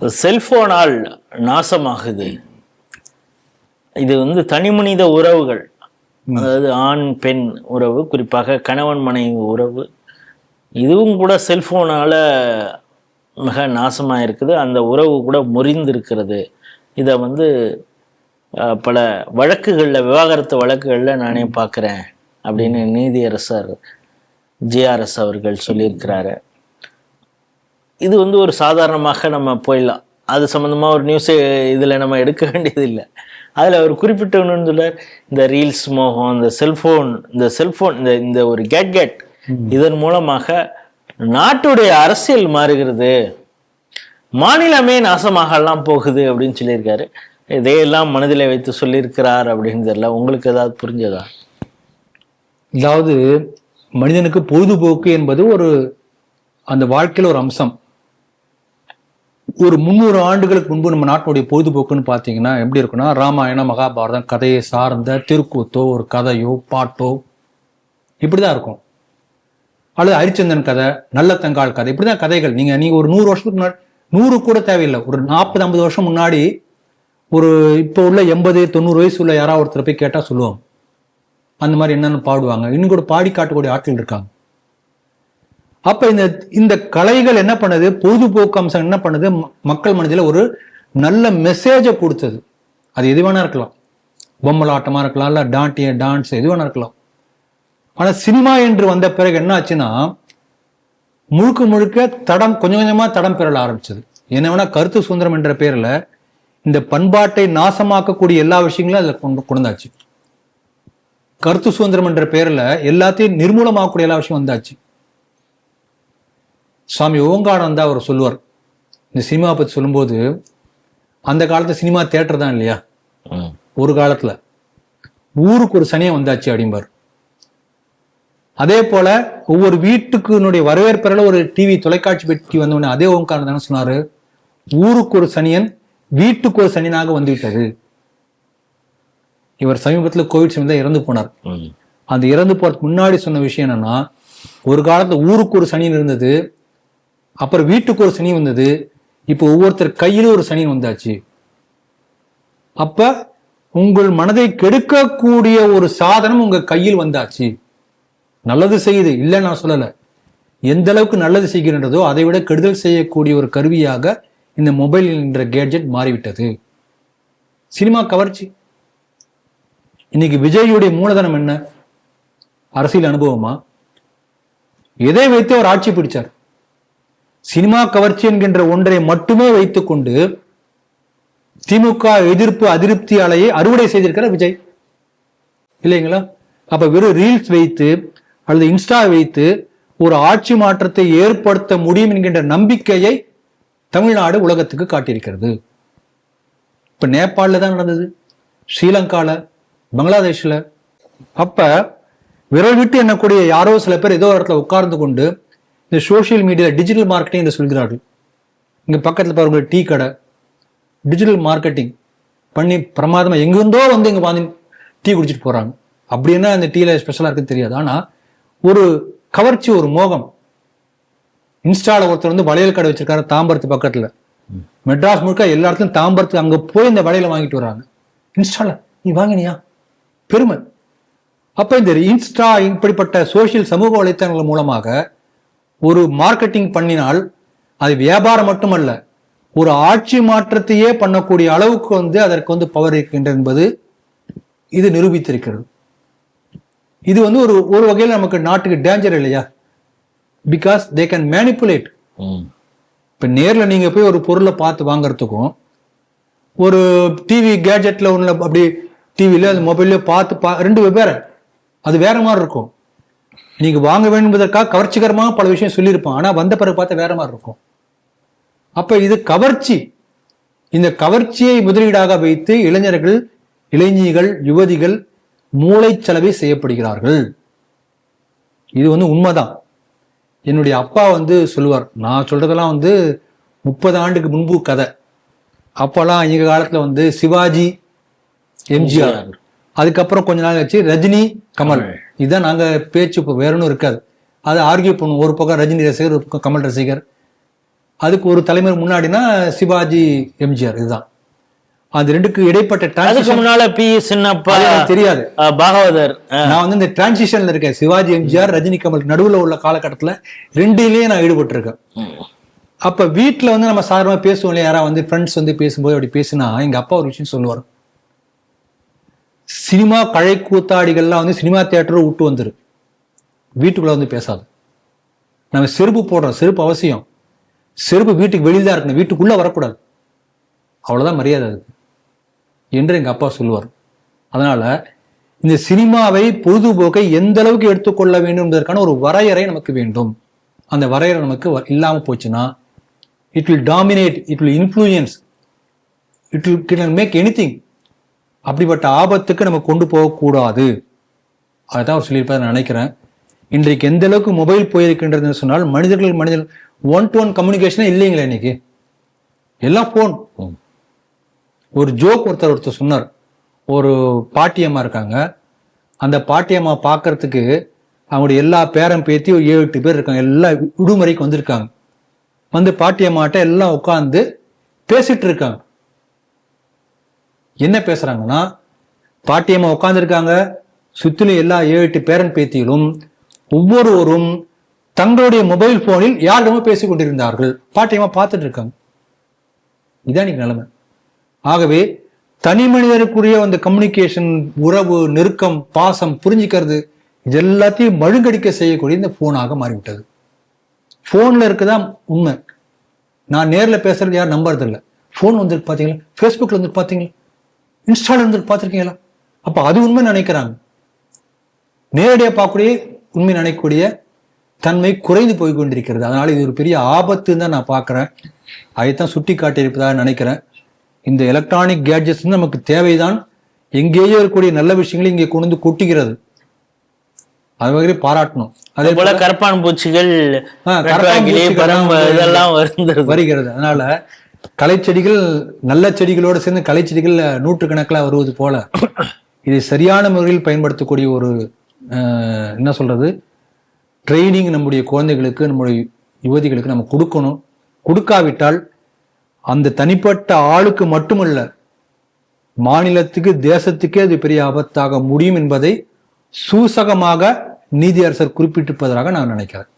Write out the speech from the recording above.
செல்போனால் நாசமாகுது. இது தனி மனித உறவுகள், அதாவது ஆண் பெண் உறவு, குறிப்பாக கணவன் மனைவி உறவு, இதுவும் கூட செல்போனால மிக நாசமாக இருக்குது. அந்த உறவு கூட முறிந்திருக்கிறது. இதை பல வழக்குகளில், விவாகரத்து வழக்குகளில் நானே பார்க்குறேன் அப்படின்னு நீதியரசர் ஜேஆர்எஸ் அவர்கள் சொல்லியிருக்கிறாரு. இது ஒரு சாதாரணமாக நம்ம போயிடலாம். அது சம்மந்தமாக ஒரு நியூஸை இதில் நம்ம எடுக்க வேண்டியது இல்லை. அதில் அவர் குறிப்பிட்டவன்னு சொல்றார், இந்த ரீல்ஸ் மோகம், இந்த செல்ஃபோன் இந்த ஒரு கேட்கெட், இதன் மூலமாக நாட்டுடைய அரசியல் மாறுகிறது, மாநிலமே நாசமாகலாம் போகுது அப்படின்னு சொல்லியிருக்காரு. இதையெல்லாம் மனதில் வைத்து சொல்லியிருக்கிறார் அப்படின்னு தெரியல. உங்களுக்கு ஏதாவது புரிஞ்சதா? அதாவது மனிதனுக்கு பொழுதுபோக்கு என்பது அந்த வாழ்க்கையில் ஒரு அம்சம். ஒரு 300 ஆண்டுகளுக்கு முன்பு நம்ம நாட்டினுடைய பொழுதுபோக்குன்னு பார்த்தீங்கன்னா எப்படி இருக்குன்னா, ராமாயணம் மகாபாரதம் கதையை சார்ந்த திருக்கூத்தோ ஒரு கதையோ பாட்டோ இப்படிதான் இருக்கும். அல்லது ஹரிச்சந்திரன் கதை, நல்ல தங்காள் கதை, இப்படிதான் கதைகள். நீங்க ஒரு 100 வருஷத்துக்கு முன்னாடி, 100 கூட தேவையில்லை, ஒரு 40-50 வருஷம் முன்னாடி இப்போ உள்ள 80-90 வயசு உள்ள யாராவது ஒருத்தர் போய் கேட்டா சொல்லுவாங்க. அந்த மாதிரி என்னன்னு பாடுவாங்க. இன்னும் கூட பாடி காட்டக்கூடிய ஆட்கள் இருக்காங்க. அப்ப இந்த கலைகள் என்ன பண்ணுது, பொழுதுபோக்கு அம்சம் என்ன பண்ணுது, மக்கள் மனதில் ஒரு நல்ல மெசேஜை கொடுத்தது. அது எது வேணா இருக்கலாம், பொம்மலாட்டமா இருக்கலாம், இல்ல டான்ஸ் எது வேணா இருக்கலாம். ஆனா சினிமா என்று வந்த பிறகு என்ன ஆச்சுன்னா, முழுக்க கொஞ்சம் கொஞ்சமா தடம் பெறல ஆரம்பிச்சது. என்ன வேணா கருத்து சுதந்திரம் என்ற பேர்ல இந்த பண்பாட்டை நாசமாக்கக்கூடிய எல்லா விஷயங்களும் அதுல கொண்டாச்சு. கருத்து சுதந்திரம் என்ற பேர்ல எல்லாத்தையும் நிர்மூலமாக்கக்கூடிய எல்லா விஷயம் வந்தாச்சு. சுவாமி ஓங்கானந்தா அவர் சொல்லுவார், இந்த சினிமா பத்தி சொல்லும்போது, அந்த காலத்துல சினிமா தியேட்டர் தான் இல்லையா, ஒரு காலத்துல ஊருக்கு ஒரு சனியம் வந்தாச்சு அப்படிம்பார். அதே போல ஒவ்வொரு வீட்டுக்கு வரவேற்புல ஒரு டிவி தொலைக்காட்சி பெட்டி வந்தோடனே அதே ஓங்கானந்தா என்ன சொன்னாரு, ஊருக்கு ஒரு சனியன் வீட்டுக்கு ஒரு சனியனாக வந்துவிட்டது. இவர் சமீபத்துல கோவிட் சமயத்துல இறந்து போனார். அந்த இறந்து போறதுக்கு முன்னாடி சொன்ன விஷயம் என்னன்னா, ஒரு காலத்துல ஊருக்கு ஒரு சனியன் இருந்தது, அப்புறம் வீட்டுக்கு ஒரு சனி வந்தது, இப்போ ஒவ்வொருத்தர் கையிலும் ஒரு சனி வந்தாச்சு. அப்ப உங்கள் மனதை கெடுக்கக்கூடிய ஒரு சாதனம் உங்க கையில் வந்தாச்சு. நல்லது செய்யுது இல்ல நான் சொல்லல, எந்த அளவுக்கு நல்லது செய்கின்றதோ அதை விட கெடுதல் செய்யக்கூடிய ஒரு கருவியாக இந்த மொபைல் என்ற கேட்ஜெட் மாறிவிட்டது. சினிமா கவர்ச்சி. இன்னைக்கு விஜயுடைய மூலதனம் என்ன? அரசியல் அனுபவமா? எதை வைத்து அவர் ஆட்சி பிடிச்சார்? சினிமா கவர்ச்சி என்கின்ற ஒன்றை மட்டுமே வைத்துக் கொண்டு திமுக எதிர்ப்பு அதிருப்தி அலையை அறுவடை செய்திருக்கிற விஜய் இல்லைங்களா? அப்ப வெறும் ரீல்ஸ் வைத்து அல்லது இன்ஸ்டா வைத்து ஒரு ஆட்சி மாற்றத்தை ஏற்படுத்த முடியும் என்கின்ற நம்பிக்கையை தமிழ்நாடு உலகத்துக்கு காட்டியிருக்கிறது. இப்ப நேபாளில தான் நடந்தது, ஸ்ரீலங்கால, பங்களாதேஷ்ல. அப்ப விரல் விட்டு எண்ணக்கூடிய யாரோ சில பேர் ஏதோ இடத்துல உட்கார்ந்து கொண்டு இந்த சோசியல் மீடியா டிஜிட்டல் மார்க்கெட்டிங் என்று சொல்கிறார்கள். இங்க பக்கத்துல பாருங்க டீ கடை, டிஜிட்டல் மார்க்கெட்டிங் பண்ணி பிரமாதமா எங்கிருந்தோ இங்க வாங்கி டீ குடிச்சிட்டு போறாங்க. அப்படின்னா அந்த டீல ஸ்பெஷலா இருக்குன்னு தெரியாது. ஆனா ஒரு கவர்ச்சி, ஒரு மோகம். இன்ஸ்டால ஒருத்தர் வளையல் கடை வச்சிருக்காரு தாம்பரத்து பக்கத்துல, மெட்ராஸ் முழுக்க எல்லா இடத்துலயும் தாம்பரத்துக்கு அங்க போய் இந்த வளையல வாங்கிட்டு வர்றாங்க. இன்ஸ்டால நீ வாங்கினியா? பெருமை. அப்ப இந்த இன்ஸ்டா இப்படிப்பட்ட சோசியல் சமூக வலைத்தளங்கள் மூலமாக ஒரு மார்க்கெட்டிங் பண்ணினால் அது வியாபாரம் மட்டுமல்ல, ஒரு ஆட்சி மாற்றத்தையே பண்ணக்கூடிய அளவுக்கு அதற்கு பவர் இருக்கின்றது என்பது இது நிரூபித்திருக்கிறது. இது ஒரு வகையில் நமக்கு நாட்டுக்கு டேஞ்சர் இல்லையா? Because they can manipulate. இப்ப நேர்ல நீங்க போய் ஒரு பொருளை பார்த்து வாங்கறதுக்கும் ஒரு டிவி கேஜெட்ல ஒண்ணு அப்படி டிவில அது மொபைல்ல பார்த்து ரெண்டு வெவ்வேறு, அது வேற மாதிரி இருக்கும். நீங்க வாங்க வேண்டும் என்பதற்காக கவர்ச்சிகரமாக பல விஷயம் சொல்லியிருப்பான், ஆனா வந்த பிறகு பார்த்தா வேற மாதிரி இருக்கும். அப்ப இது கவர்ச்சி. இந்த கவர்ச்சியை முதலீடாக வைத்து இளைஞர்கள், இளைஞிகள், யுவதிகள் மூளைச்சலவை செய்யப்படுகிறார்கள். இது உண்மைதான். என்னுடைய அப்பா சொல்லுவார், நான் சொல்றதெல்லாம் 30 ஆண்டுக்கு முன்பு கதை. அப்பெல்லாம் எங்க காலத்துல சிவாஜி, எம்ஜிஆர், அதுக்கப்புறம் கொஞ்ச நாள் கழிச்சு ரஜினி, கமல். இதுதான் நாங்க பேச்சு. இப்போ வேற ஒன்றும் இருக்காது. அதை ஆர்கியூ பண்ணுவோம். ஒரு பக்கம் ரஜினி ரசிகர், ஒரு பக்கம் கமல் ரசிகர். அதுக்கு ஒரு தலைமுறை முன்னாடினா சிவாஜி, எம்ஜிஆர், இதுதான். அது ரெண்டுக்கு இடைப்பட்ட அதுக்கு டிரான்சிஷன் முன்னால பி சின்னப்பா, தெரியாது. பாகவதர். நான் வந்து இந்த டிரான்சிஷன்ல இருக்கேன். சிவாஜி, எம்ஜிஆர், ரஜினி, கமல் நடுவுல உள்ள காலகட்டத்துல ரெண்டுலயே நான் ஈடுபட்டு இருக்கேன். அப்ப வீட்டுல வந்து நம்ம சாதாரணமா பேசுவோம் இல்லையா, யாரா வந்து ஃப்ரெண்ட்ஸ் வந்து பேசும்போது அப்படி பேசினா எங்க அப்பா ஒரு விஷயம் சொல்லுவார். சினிமா கழை கூத்தாடிகள்லாம் வந்து சினிமா தியேட்டரை விட்டு வந்துரு, வீட்டுக்குள்ள வந்து பேசாது. நம்ம செருப்பு போடுறோம், செருப்பு அவசியம், செருப்பு வீட்டுக்கு வெளியில தான் இருக்கணும், வீட்டுக்குள்ள வரக்கூடாது, அவ்வளவுதான் மரியாதை அதுக்கு என்று எங்க அப்பா சொல்லுவார். அதனால இந்த சினிமாவை, பொழுதுபோக்கை எந்த அளவுக்கு எடுத்துக்கொள்ள வேண்டும் என்பதற்கான ஒரு வரையறை நமக்கு வேண்டும். அந்த வரையறை நமக்கு இல்லாம போச்சுன்னா it will dominate, it will influence, it will make anything. அப்படிப்பட்ட ஆபத்துக்கு நம்ம கொண்டு போகக்கூடாது. அதான் அவர் சொல்லியிருப்பார் நினைக்கிறேன். இன்றைக்கு எந்த அளவுக்கு மொபைல் போயிருக்கின்றதுன்னு சொன்னால் மனிதர்கள் ஒன் டு ஒன் கம்யூனிகேஷனே இல்லைங்களா இன்னைக்கு, எல்லாம் போன். ஒரு ஜோக் ஒருத்தர் சொன்னார். ஒரு பாட்டியம்மா இருக்காங்க, அந்த பாட்டியம்மா பார்க்கறதுக்கு அவங்களுடைய எல்லா பேரன் பேத்தி ஒரு 7-8 பேர் இருக்காங்க, எல்லாம் விடுமுறைக்கு வந்திருக்காங்க. வந்து பாட்டியம்மாட்ட எல்லாம் உட்கார்ந்து பேசிட்டு இருக்காங்க. என்ன பேசுறாங்கன்னா, பாட்டியம்மா உட்கார்ந்துருக்காங்க, சுத்திலும் எல்லா 7-8 பேரன் பேத்திகளும் ஒவ்வொருவரும் தங்களுடைய மொபைல் போனில் யாரிடமும் பேசிக் கொண்டிருந்தார்கள். பாட்டியம்மா பார்த்துட்டு இருக்காங்க. இதான் இன்னைக்கு நிலைமை. ஆகவே தனி மனிதருக்குரிய அந்த கம்யூனிகேஷன், உறவு, நெருக்கம், பாசம், புரிஞ்சுக்கிறது, இது எல்லாத்தையும் மழுங்கடிக்க செய்யக்கூடிய இந்த போனாக மாறிவிட்டது. போன்ல இருக்குதான் உண்மை. நான் நேர்ல பேசுறது யாரும் நம்புறது இல்லை. போன் வந்து பாத்தீங்களா, ஃபேஸ்புக்ல வந்து பாத்தீங்களா, இன்ஸ்டால இருந்து பாத்திருக்கீங்களா, அப்ப அது உண்மை நினைக்கிறாங்க. நேரடியா பார்க்கக்கூடிய உண்மை நினைக்கக்கூடிய தன்மை குறைந்து போய் கொண்டிருக்கிறது. அதனால இது ஒரு பெரிய ஆபத்துன்னு தான் நான் பார்க்கிறேன். அதைத்தான் சுட்டி காட்டியிருப்பதாக நினைக்கிறேன். இந்த எலக்ட்ரானிக் கேட்ஜெட்ஸ் நமக்கு தேவைதான். எங்கேயோ இருக்கக்கூடிய நல்ல விஷயங்களை இங்கே கொண்டு வந்து கொட்டுகிறது. அது வகையிலே பாராட்டணும். அதே போல கரப்பான் பூச்சிகள் இதெல்லாம் வருகிறது. அதனால கலைச்செடிகள், நல்ல செடிகளோடு சேர்ந்து கலைச்செடிகள் நூற்றுக்கணக்கில் வருவது போல இதை சரியான முறையில் பயன்படுத்தக்கூடிய ஒரு என்ன சொல்றது, ட்ரைனிங் நம்முடைய குழந்தைகளுக்கு, நம்முடைய யுவதிகளுக்கு நம்ம கொடுக்கணும். கொடுக்காவிட்டால் அந்த தனிப்பட்ட ஆளுக்கு மட்டுமல்ல, மாநிலத்துக்கு, தேசத்துக்கே அது பெரிய ஆபத்தாக முடியும் என்பதை சூசகமாக நீதியரசர் குறிப்பிட்டிருப்பதாக நான் நினைக்கிறேன்.